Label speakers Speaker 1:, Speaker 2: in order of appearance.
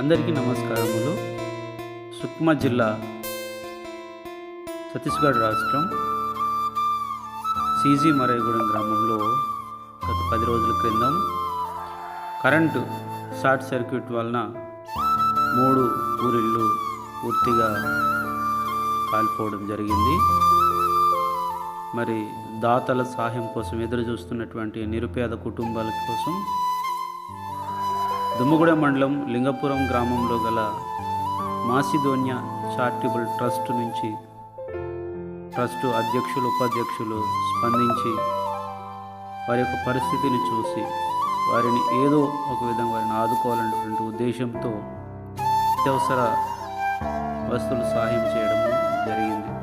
Speaker 1: అందరికీ నమస్కారములు. సుక్మా జిల్లా, ఛత్తీస్గఢ్ రాష్ట్రం, సీజీ మరైగూడెం గ్రామంలో గత 10 రోజుల క్రితం కరెంటు షార్ట్ సర్క్యూట్ వలన 3 ఊరిళ్ళు పూర్తిగా కాలిపోవడం జరిగింది. మరి దాతల సహాయం కోసం ఎదురు చూస్తున్నటువంటి నిరుపేద కుటుంబాల కోసం దుమ్మగూడెం మండలం లింగపురం గ్రామంలో గల మాసిదోనియా చారిటబుల్ ట్రస్ట్ నుంచి ట్రస్ట్ అధ్యక్షులు, ఉపాధ్యక్షులు స్పందించి వారి యొక్క పరిస్థితిని చూసి వారిని ఏదో ఒక విధంగా వారిని ఆదుకోవాలనేటువంటి ఉద్దేశంతో అత్యవసర వస్తువులు సహాయం చేయడం జరిగింది.